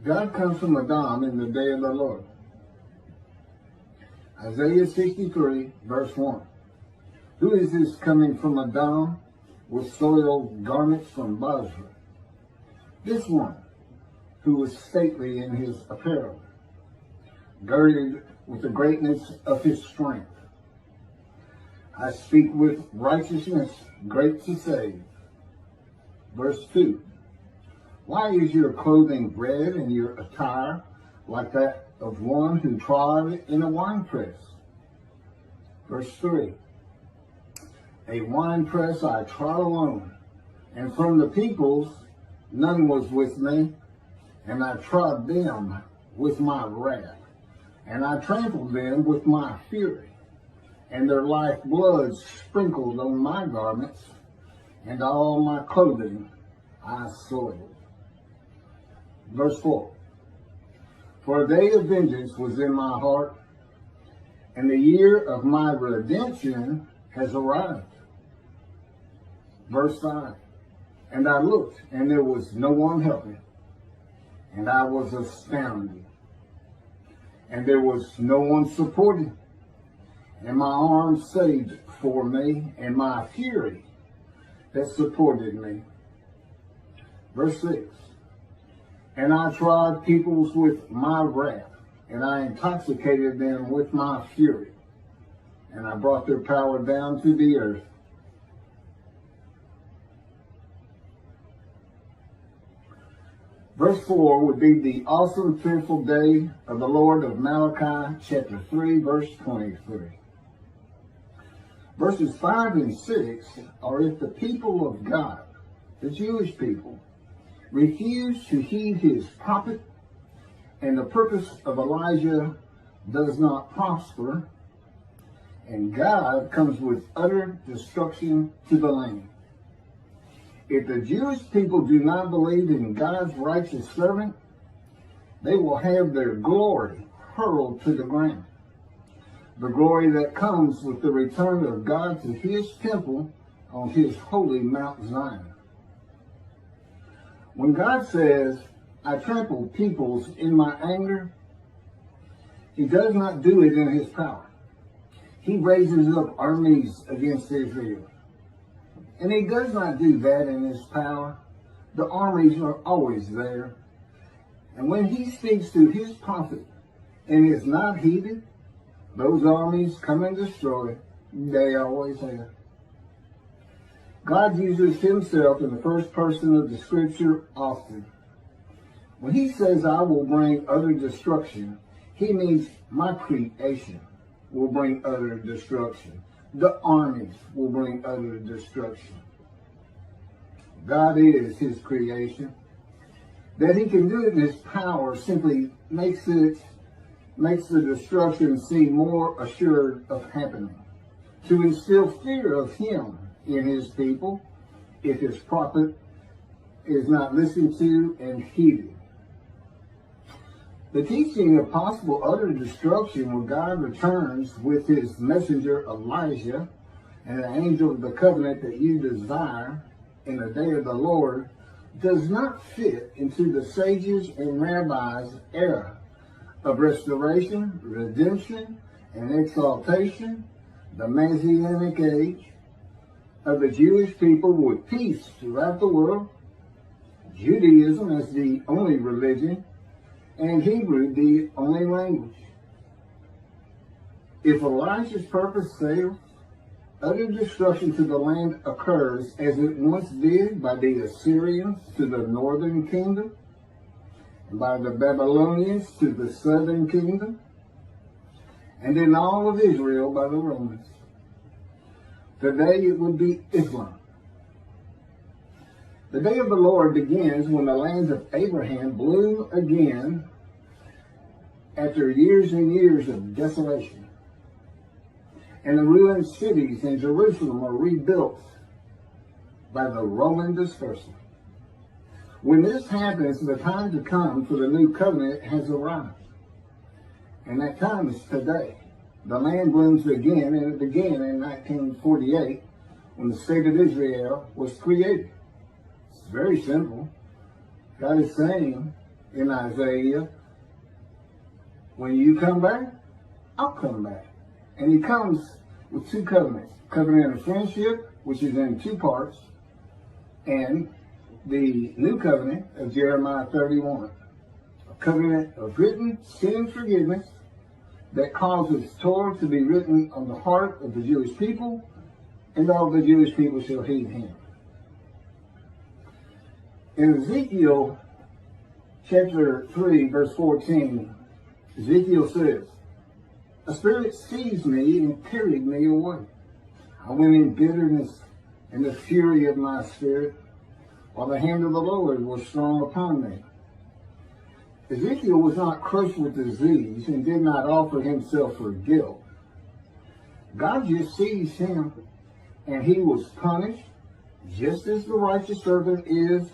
God comes from Edom in the day of the Lord. Isaiah 63, verse 1. Who is this coming from Edom with soiled garments from Bozrah? This one who was stately in his apparel, girded with the greatness of his strength. I speak with righteousness, great to save. Verse 2. Why is your clothing red and your attire like that of one who trod in a winepress? Verse 3. A winepress I trod alone, and from the peoples none was with me, and I trod them with my wrath, and I trampled them with my fury, and their life blood sprinkled on my garments, and all my clothing I soiled. Verse 4. For a day of vengeance was in my heart, and the year of my redemption has arrived. Verse 5. And I looked, and there was no one helping, and I was astounded, and there was no one supporting, and my arm saved for me, and my fury that supported me. Verse 6. And I trod peoples with my wrath, and I intoxicated them with my fury, and I brought their power down to the earth. Verse 4 would be the awesome, fearful day of the Lord of Malachi, chapter 3, verse 23. Verses 5 and 6 are if the people of God, the Jewish people, refuse to heed his prophet, and the purpose of Elijah does not prosper, and God comes with utter destruction to the land. If the Jewish people do not believe in God's righteous servant, they will have their glory hurled to the ground. The glory that comes with the return of God to his temple on his holy Mount Zion. When God says, I trampled peoples in my anger, he does not do it in his power. He raises up armies against Israel. And he does not do that in his power. The armies are always there. And when he speaks to his prophet and is not heeded, those armies come and destroy. They always have. God uses himself in the first person of the scripture often. When he says, I will bring utter destruction, he means my creation will bring utter destruction. The armies will bring utter destruction. God is his creation. That he can do it in his power simply makes the destruction seem more assured of happening. To instill fear of him in his people, if his prophet is not listened to and heeded. The teaching of possible utter destruction when God returns with his messenger Elijah and the angel of the covenant that you desire in the day of the Lord does not fit into the sages and rabbis' era of restoration, redemption, and exaltation, the Messianic age of the Jewish people with peace throughout the world, Judaism as the only religion, and Hebrew the only language. If Elijah's purpose fails, utter destruction to the land occurs as it once did by the Assyrians to the northern kingdom, and by the Babylonians to the southern kingdom, and in all of Israel by the Romans. Today it would be Islam. The day of the Lord begins when the lands of Abraham bloom again after years and years of desolation. And the ruined cities in Jerusalem are rebuilt by the Roman dispersal. When this happens, the time to come for the new covenant has arrived. And that time is today. The land blooms again, and it began in 1948 when the state of Israel was created. It's very simple. God is saying, in Isaiah, when you come back, I'll come back. And he comes with two covenants. Covenant of friendship, which is in two parts, and the new covenant of Jeremiah 31. A covenant of written sin forgiveness that causes Torah to be written on the heart of the Jewish people, and all the Jewish people shall heed him. In Ezekiel chapter 3, verse 14, Ezekiel says, "A spirit seized me and carried me away. I went in bitterness and the fury of my spirit, while the hand of the Lord was strong upon me." Ezekiel was not crushed with disease and did not offer himself for guilt. God just seized him, and he was punished, just as the righteous servant is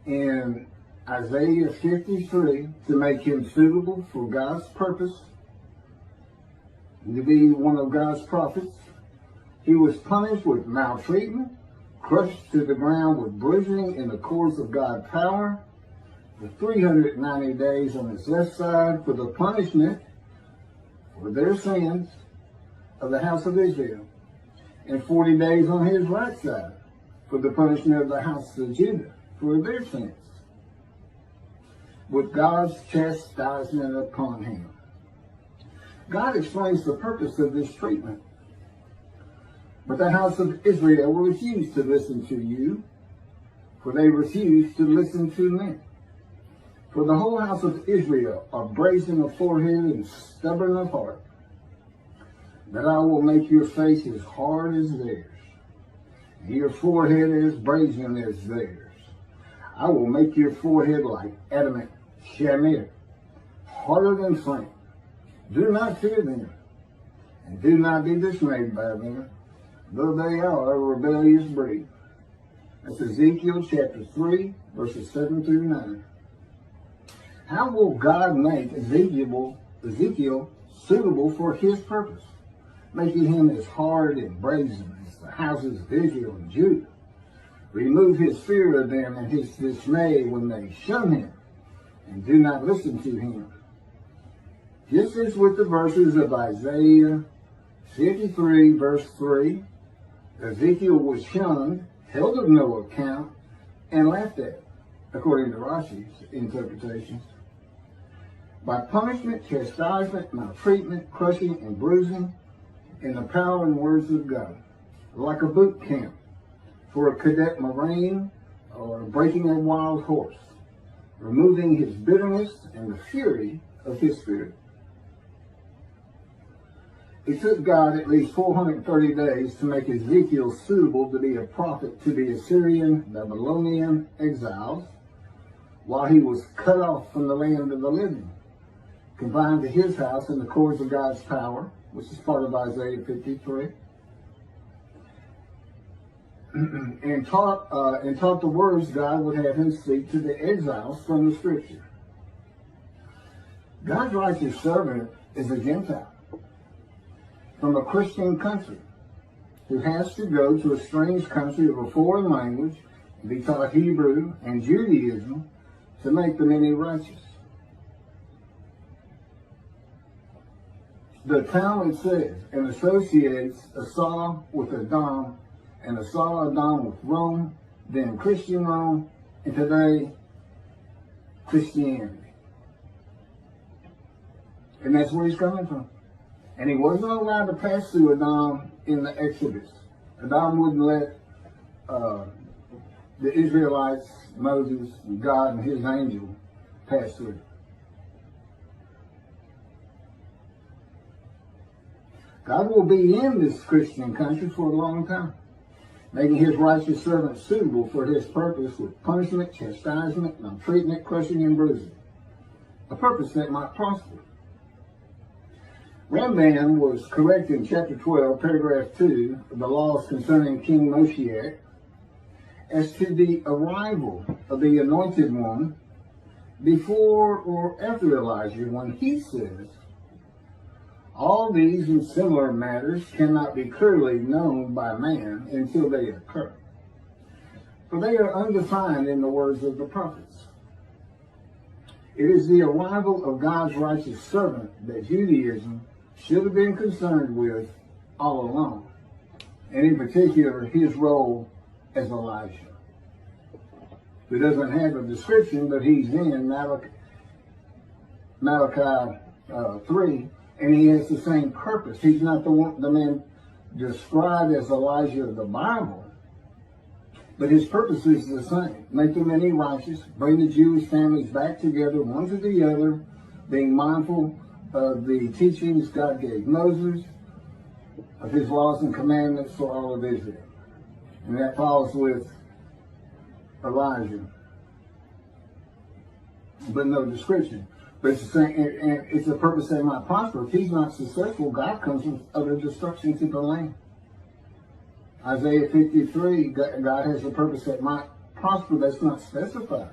in Isaiah 53, to make him suitable for God's purpose, and to be one of God's prophets. He was punished with maltreatment, crushed to the ground with bruising in the course of God's power, for 390 days on his left side for the punishment for their sins of the house of Israel, and 40 days on his right side for the punishment of the house of Judah for their sins, with God's chastisement upon him. God explains the purpose of this treatment. But the house of Israel will refuse to listen to you, for they refuse to listen to me. For the whole house of Israel are brazen of forehead and stubborn of heart, that I will make your face as hard as theirs, and your forehead as brazen as theirs. I will make your forehead like adamant shamir, harder than flame. Do not fear them, and do not be dismayed by them, though they are a rebellious breed. That's Ezekiel chapter 3, verses 7 through 9. How will God make Ezekiel suitable for his purpose, making him as hard and brazen as the houses of Israel and Judah? Remove his fear of them and his dismay when they shun him and do not listen to him. Just as with the verses of Isaiah 53, verse 3, Ezekiel was shunned, held of no account, and laughed at, according to Rashi's interpretations. By punishment, chastisement, maltreatment, crushing, and bruising, in the power and words of God, like a boot camp for a cadet Marine or breaking a wild horse, removing his bitterness and the fury of his spirit. It took God at least 430 days to make Ezekiel suitable to be a prophet to the Assyrian, Babylonian exiles, while he was cut off from the land of the living, confined to his house in the cords of God's power, which is part of Isaiah 53, and taught the words God would have him speak to the exiles from the Scripture. God's righteous servant is a Gentile from a Christian country who has to go to a strange country of a foreign language and be taught Hebrew and Judaism to make them any righteous. The Talmud says, and associates Esau with Edom, and Esau Edom with Rome, then Christian Rome, and today Christianity. And that's where he's coming from. And he wasn't allowed to pass through Edom in the Exodus. Edom wouldn't let the Israelites, Moses, and God and his angel pass through. God will be in this Christian country for a long time, making his righteous servant suitable for his purpose with punishment, chastisement, maltreatment, crushing, and bruising. A purpose that might prosper. Ramban was correct in chapter 12, paragraph 2 of the laws concerning King Moshiach as to the arrival of the anointed one before or after Elijah, when he says, all these and similar matters cannot be clearly known by man until they occur, for they are undefined in the words of the prophets. It is the arrival of God's righteous servant that Judaism should have been concerned with all along, and in particular his role as Elijah, who doesn't have a description, but he's in Malachi 3, and he has the same purpose. He's not the man described as Elijah of the Bible, but his purpose is the same: make the many righteous, bring the Jewish families back together, one to the other, being mindful of the teachings God gave Moses, of his laws and commandments for all of Israel. And that follows with Elijah, but no description. But it's the same, and it's the purpose that might prosper. If he's not successful, God comes with utter destruction to the land. Isaiah 53, God has a purpose that might prosper that's not specified.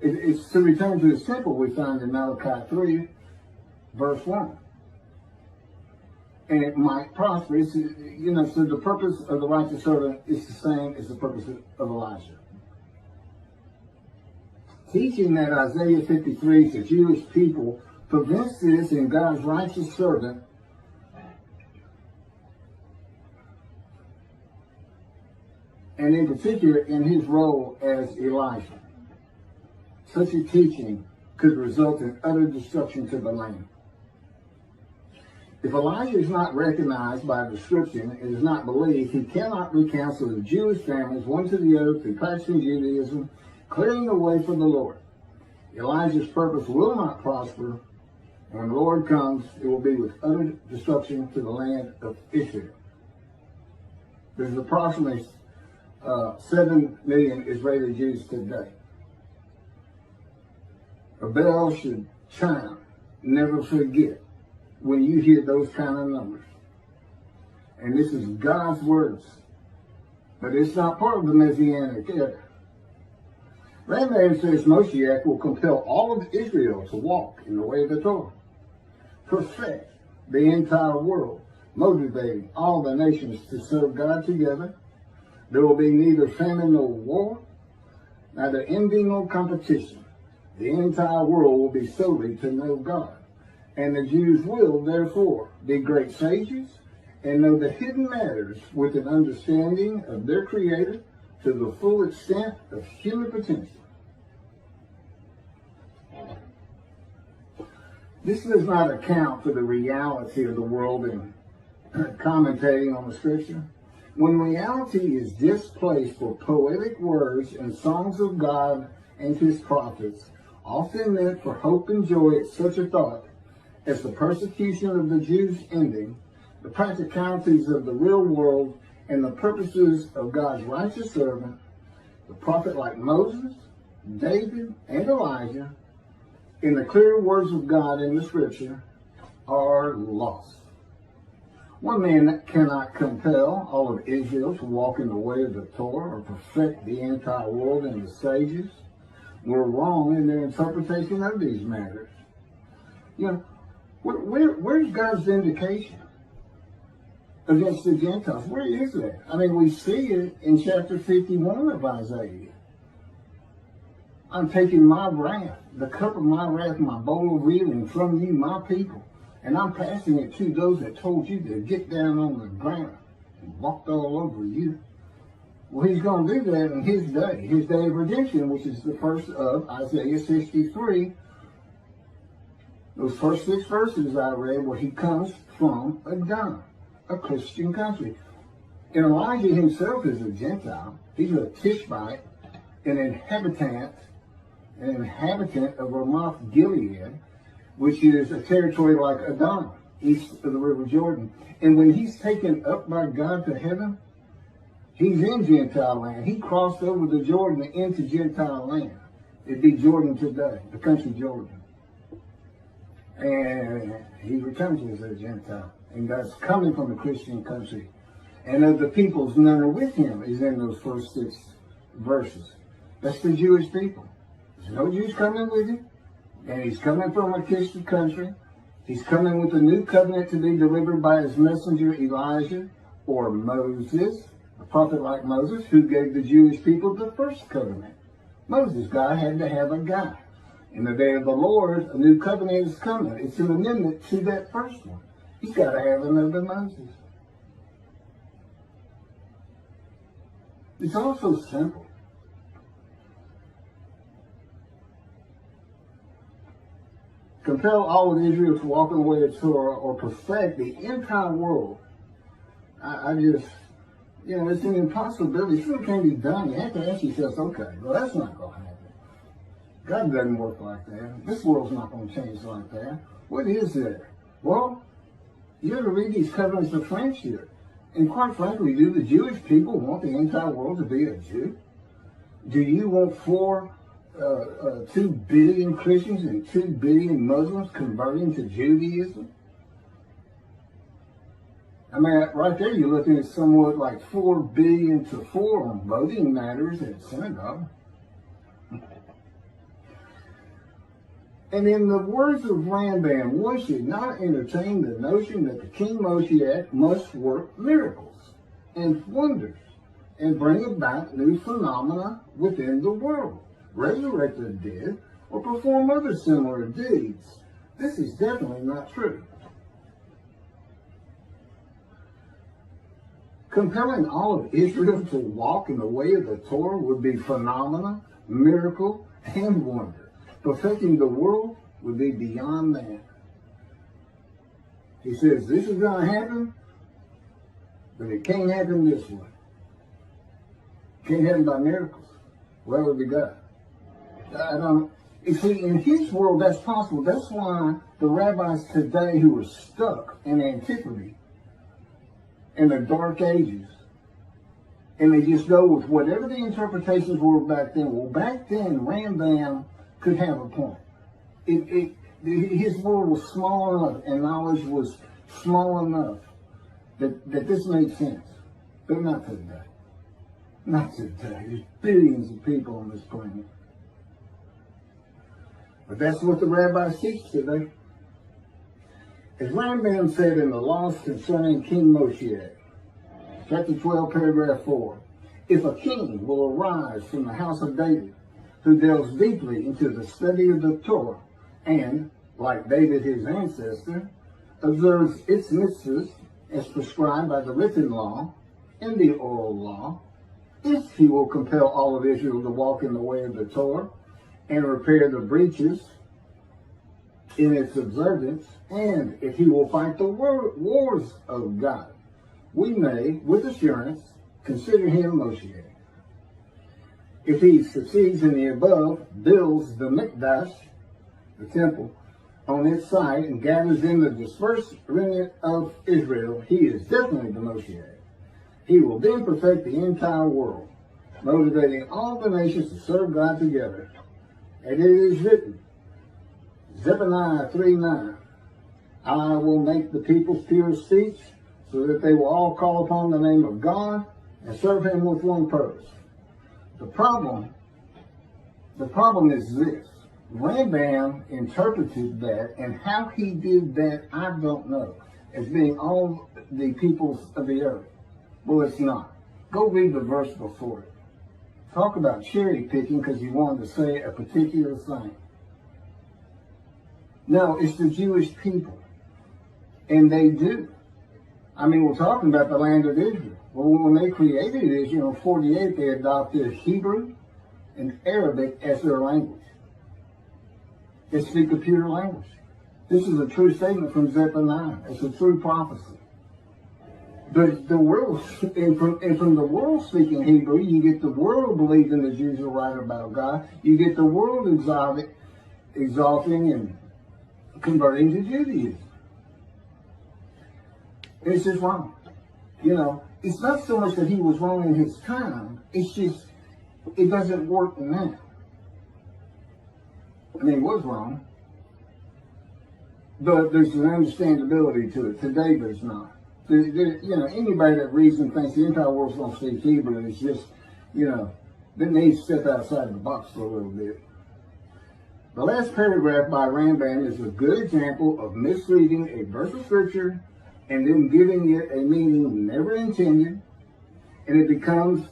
It's to return to his temple, we find in Malachi 3, verse 1. And it might prosper. It's, so the purpose of the righteous servant is the same as the purpose of Elijah. Teaching that Isaiah 53 to Jewish people prevents this in God's righteous servant and in particular in his role as Elijah. Such a teaching could result in utter destruction to the land. If Elijah is not recognized by description and is not believed, he cannot recounsel the Jewish families one to the other through practicing Judaism, clearing the way for the Lord. Elijah's purpose will not prosper. When the Lord comes, it will be with utter destruction to the land of Israel. There's approximately 7 million Israeli Jews today. A bell should chime, never forget, when you hear those kind of numbers. And this is God's words. But it's not part of the Messianic era. Rabbis says Moshiach will compel all of Israel to walk in the way of the Torah, perfect the entire world, motivating all the nations to serve God together. There will be neither famine nor war, neither envy nor competition. The entire world will be solely to know God. And the Jews will, therefore, be great sages and know the hidden matters with an understanding of their Creator to the full extent of human potential. This does not account for the reality of the world in commentating on the Scripture. When reality is displaced for poetic words and songs of God and his prophets, often meant for hope and joy at such a thought as the persecution of the Jews ending, the practicalities of the real world, and the purposes of God's righteous servant, the prophet like Moses, David, and Elijah, in the clear words of God in the Scripture, are lost. One man cannot compel all of Israel to walk in the way of the Torah or perfect the entire world, and the sages were wrong in their interpretation of these matters. Where's God's vindication against the Gentiles? Where is that? I mean, we see it in chapter 51 of Isaiah. I'm taking my wrath, the cup of my wrath, my bowl of reeling from you, my people, and I'm passing it to those that told you to get down on the ground and walked all over you. Well, he's going to do that in his day of redemption, which is the first of Isaiah 63. Those first 6 verses I read where he comes from Edom, a Christian country. And Elijah himself is a Gentile. He's a Tishbite, an inhabitant of Ramoth Gilead, which is a territory like Edom, east of the River Jordan. And when he's taken up by God to heaven, he's in Gentile land. He crossed over the Jordan into Gentile land. It'd be Jordan today, the country Jordan. And he returns as a Gentile. And God's coming from a Christian country. And of the peoples, none are with him, is in those first 6 verses. That's the Jewish people. There's no Jews coming with him. And he's coming from a Christian country. He's coming with a new covenant to be delivered by his messenger Elijah or Moses, a prophet like Moses, who gave the Jewish people the first covenant. Moses, God had to have a guy. In the day of the Lord, a new covenant is coming. It's an amendment to that first one. He's got to have another Moses. It's also simple. Compel all of Israel to walk in the way of Torah or perfect the entire world. I just, it's an impossibility. It still can't be done. You have to ask yourself, okay, well, that's not going to happen. God doesn't work like that. This world's not going to change like that. What is there? Well, you have to read these covenants of friendship. And quite frankly, do the Jewish people want the entire world to be a Jew? Do you want 2 billion Christians and 2 billion Muslims converting to Judaism? I mean, right there you're looking at somewhat like 4 billion to 4 on voting matters at synagogue. And in the words of Rambam, one should not entertain the notion that the King Moshiach must work miracles and wonders and bring about new phenomena within the world, resurrect the dead, or perform other similar deeds. This is definitely not true. Compelling all of Israel to walk in the way of the Torah would be phenomena, miracle, and wonder. Perfecting the world would be beyond that. He says, this is going to happen, but it can't happen this way. It can't happen by miracles. Where would we go? You see, in his world, that's possible. That's why the rabbis today who are stuck in antiquity, in the dark ages, and they just go with whatever the interpretations were back then. Well, back then, Rambam could have a point. His world was small enough and knowledge was small enough that this made sense. But not today. Not today. There's billions of people on this planet. But that's what the rabbis teach today. As Rambam said in the laws concerning King Moshiach, chapter 12, paragraph 4, if a king will arise from the house of David, who delves deeply into the study of the Torah, and, like David his ancestor, observes its mitzvahs as prescribed by the written law and the oral law, if he will compel all of Israel to walk in the way of the Torah and repair the breaches in its observance, and if he will fight the wars of God, we may, with assurance, consider him Moshiach. If he succeeds in the above, builds the Mikdash, the temple, on its site and gathers in the dispersed remnant of Israel, he is definitely the Moshiach. He will then perfect the entire world, motivating all the nations to serve God together. And it is written, Zephaniah 3:9, I will make the people's pure speech, so that they will all call upon the name of God and serve him with one purpose. The problem is this. Rambam interpreted that, and how he did that, I don't know, as being all the peoples of the earth. Well, it's not. Go read the verse before it. Talk about cherry picking because he wanted to say a particular thing. No, it's the Jewish people. And they do. I mean, we're talking about the land of Israel. Well, when they created Israel in 48, they adopted Hebrew and Arabic as their language. They speak a pure language. This is a true statement from Zephaniah. It's a true prophecy. But the world, and from the world speaking Hebrew, you get the world believing the Jews are right about God. You get the world exalting and converting to Judaism. It's just wrong. It's not so much that he was wrong in his time. It's just, it doesn't work now. I mean, it was wrong. But there's an understandability to it. Today, there's not. Anybody that reads and thinks the entire world's going to speak Hebrew is just, they need to step outside the box for a little bit. The last paragraph by Rambam is a good example of misreading a verse of scripture and then giving it a meaning never intended, and it becomes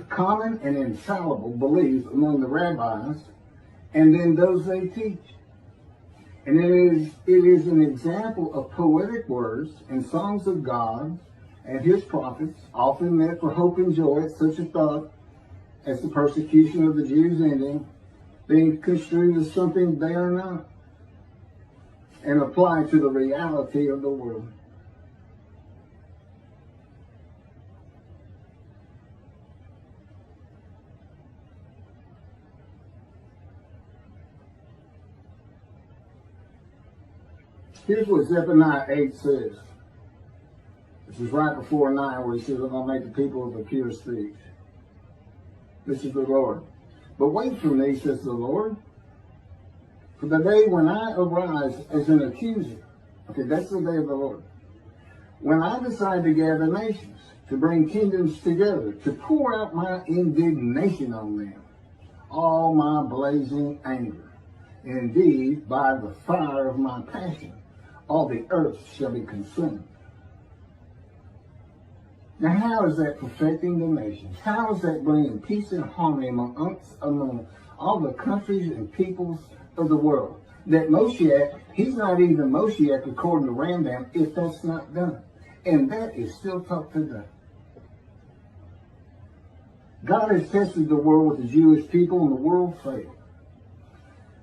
common and infallible belief among the rabbis and then those they teach. And it is an example of poetic words and songs of God and his prophets, often meant for hope and joy at such a thought as the persecution of the Jews ending, being construed as something they are not, and applied to the reality of the world. Here's what Zephaniah 8 says. This is right before 9, where he says, I'm going to make the people of a pure speech. This is the Lord. But wait for me, says the Lord, for the day when I arise as an accuser. Okay, that's the day of the Lord. When I decide to gather nations, to bring kingdoms together, to pour out my indignation on them, all my blazing anger. Indeed, by the fire of my passion, all the earth shall be consumed. Now, how is that perfecting the nations? How is that bringing peace and harmony among all the countries and peoples of the world? That Moshiach, he's not even Moshiach according to Rambam if that's not done. And that is still taught today. God has tested the world with the Jewish people, and the world failed.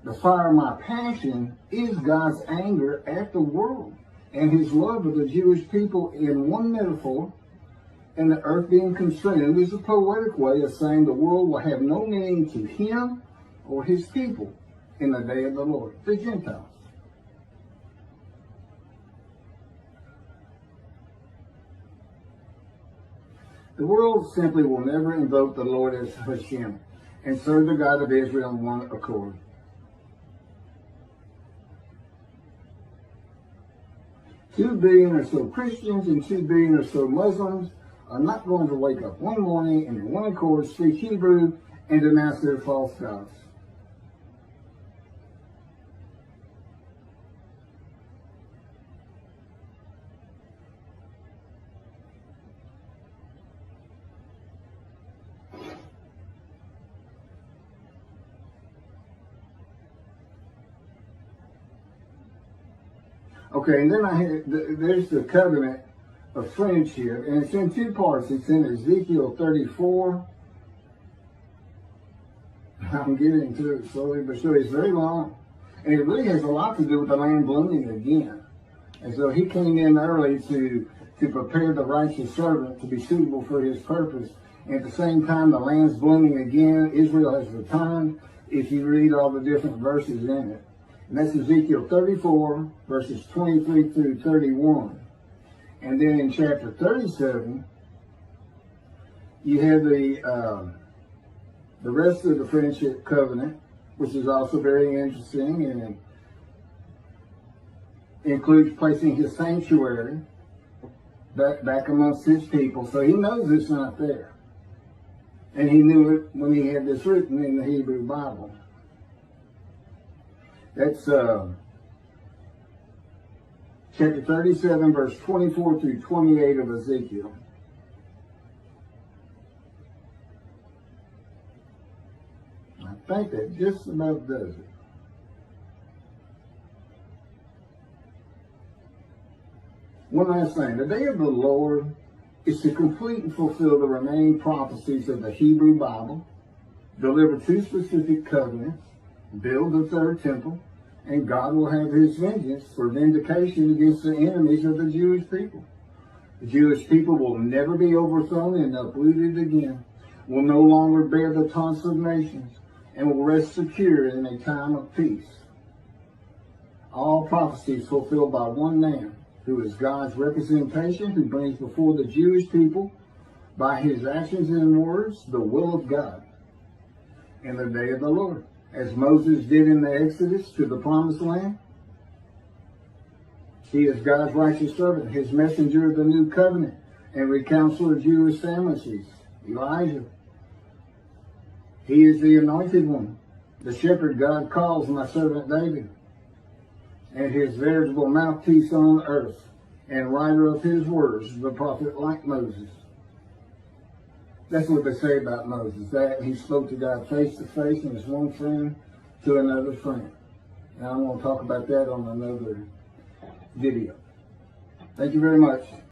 The fire of my passion is God's anger at the world and his love of the Jewish people in one metaphor. And the earth being consumed is a poetic way of saying the world will have no meaning to him or his people in the day of the Lord, the Gentiles. The world simply will never invoke the Lord as Hashem and serve the God of Israel in one accord. $2 billion or so Christians and 2 billion or so Muslims are not going to wake up one morning and in one accord speak Hebrew and denounce their false gods. Okay, and then there's the covenant of friendship, and it's in two parts. It's in Ezekiel 34. I'm getting to it slowly but surely. It's very long, and it really has a lot to do with the land blooming again. And so he came in early to prepare the righteous servant to be suitable for his purpose. And at the same time, the land's blooming again. Israel has returned, if you read all the different verses in it. And that's Ezekiel 34, verses 23 through 31. And then in chapter 37, you have the rest of the friendship covenant, which is also very interesting, and includes placing his sanctuary back amongst his people. So he knows it's not there. And he knew it when he had this written in the Hebrew Bible. That's chapter 37, verse 24 through 28 of Ezekiel. I think that just about does it. One last thing. The day of the Lord is to complete and fulfill the remaining prophecies of the Hebrew Bible, deliver 2 specific covenants, build the 3rd temple, and God will have his vengeance for vindication against the enemies of the Jewish people. The Jewish people will never be overthrown and uprooted again, will no longer bear the taunts of nations, and will rest secure in a time of peace. All prophecies fulfilled by one man, who is God's representation, who brings before the Jewish people, by his actions and words, the will of God in the day of the Lord. As Moses did in the Exodus to the promised land. He is God's righteous servant, his messenger of the new covenant, and recounselor of Jewish families, Elijah. He is the anointed one, the shepherd God calls my servant David, and his veritable mouthpiece on earth, and writer of his words, the prophet like Moses. That's what they say about Moses, that he spoke to God face to face, and his one friend to another friend. And I'm going to talk about that on another video. Thank you very much.